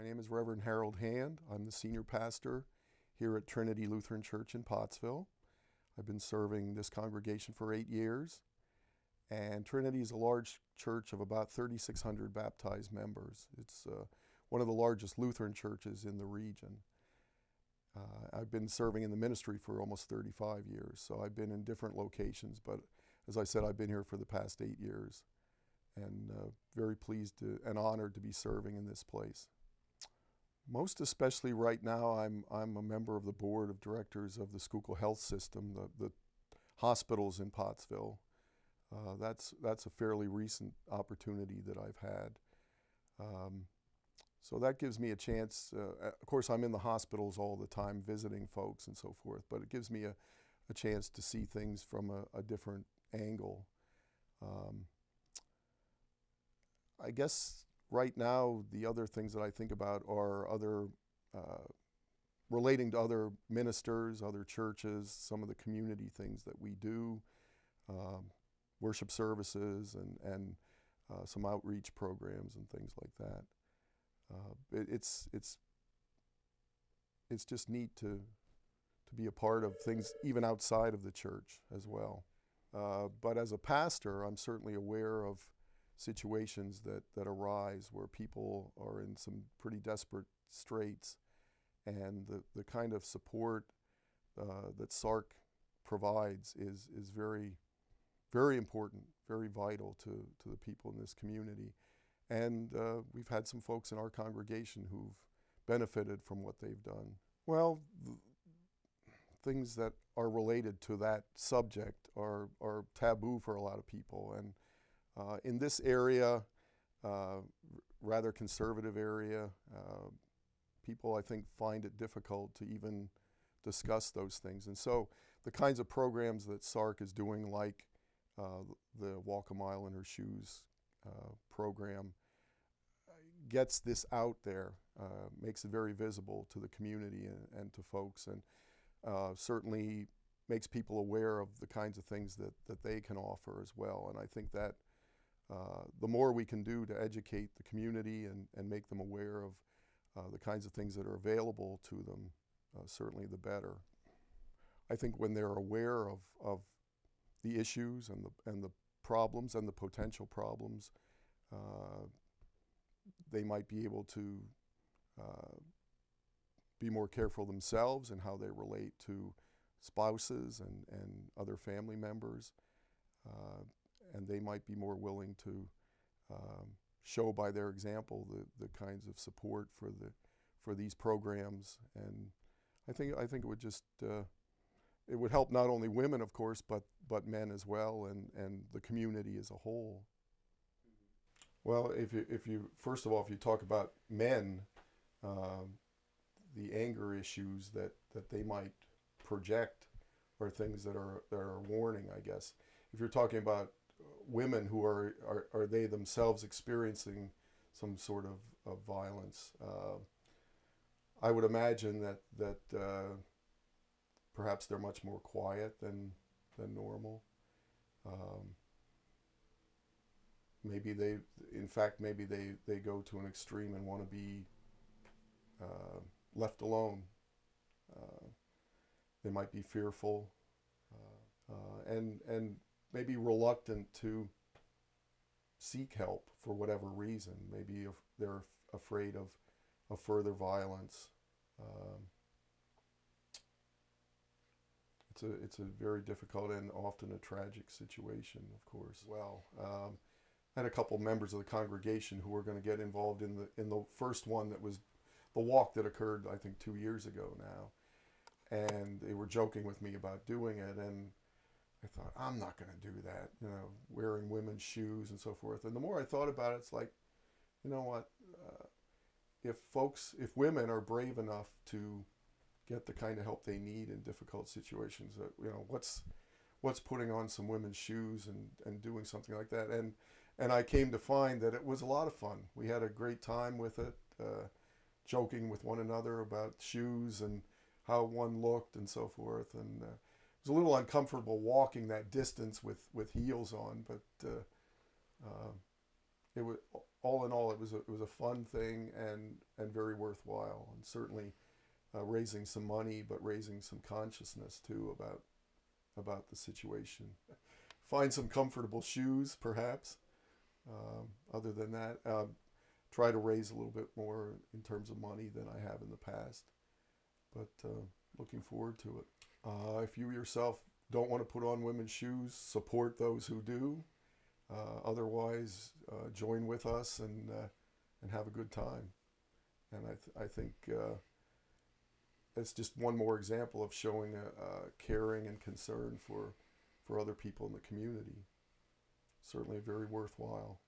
My name is Reverend Harold Hand. I'm the senior pastor here at Trinity Lutheran Church in Pottsville. I've been serving this congregation for 8 years, and Trinity is a large church of about 3,600 baptized members. It's one of the largest Lutheran churches in the region. I've been serving in the ministry for almost 35 years, so I've been in different locations, but as I said, I've been here for the past 8 years, and very pleased and honored to be serving in this place. Most especially right now, I'm a member of the board of directors of the Schuylkill Health System, the hospitals in Pottsville. That's a fairly recent opportunity that I've had. So that gives me a chance. Of course, I'm in the hospitals all the time visiting folks and so forth, but it gives me a chance to see things from a different angle. I guess right now, the other things that I think about are other, relating to other ministers, other churches, some of the community things that we do, worship services and some outreach programs and things like that. It's just neat to be a part of things even outside of the church as well. But as a pastor, I'm certainly aware of situations that arise where people are in some pretty desperate straits, and the kind of support that SARCC provides is very, very important, very vital to the people in this community. And we've had some folks in our congregation who've benefited from what they've done. Well, things that are related to that subject are taboo for a lot of people, and in this area, rather conservative area, people I think find it difficult to even discuss those things. And so the kinds of programs that SARCC is doing, like the Walk a Mile in Her Shoes program, gets this out there, makes it very visible to the community and to folks, and certainly makes people aware of the kinds of things that they can offer as well. And I think that the more we can do to educate the community and make them aware of the kinds of things that are available to them, certainly the better. I think when they're aware of the issues and the problems and the potential problems, they might be able to be more careful themselves in how they relate to spouses and other family members. And they might be more willing to show by their example the kinds of support for these programs. And I think it would just it would help not only women, of course, but men as well, and the community as a whole. Well, if you first of all, if you talk about men, the anger issues that they might project are things that are warning, I guess. If you're talking about women who are they themselves experiencing some sort of violence, I would imagine that perhaps they're much more quiet than normal. Maybe they go to an extreme and want to be left alone. They might be fearful and maybe reluctant to seek help for whatever reason. Maybe if they're afraid of further violence. It's a very difficult and often a tragic situation, of course. Well, I had a couple members of the congregation who were going to get involved in the first one, that was the walk that occurred, I think, 2 years ago now. And they were joking with me about doing it, and I thought, I'm not going to do that, wearing women's shoes and so forth. And the more I thought about it, it's like, you know what, if women are brave enough to get the kind of help they need in difficult situations, what's putting on some women's shoes and doing something like that? And I came to find that it was a lot of fun. We had a great time with it, joking with one another about shoes and how one looked and so forth. And it was a little uncomfortable walking that distance with heels on, but it was, all in all, it was a fun thing and very worthwhile, and certainly raising some money, but raising some consciousness too about the situation. Find some comfortable shoes, perhaps. Other than that, try to raise a little bit more in terms of money than I have in the past. But looking forward to it. If you yourself don't want to put on women's shoes, support those who do. Otherwise, join with us and have a good time. And I think it's just one more example of showing caring and concern for other people in the community. Certainly very worthwhile.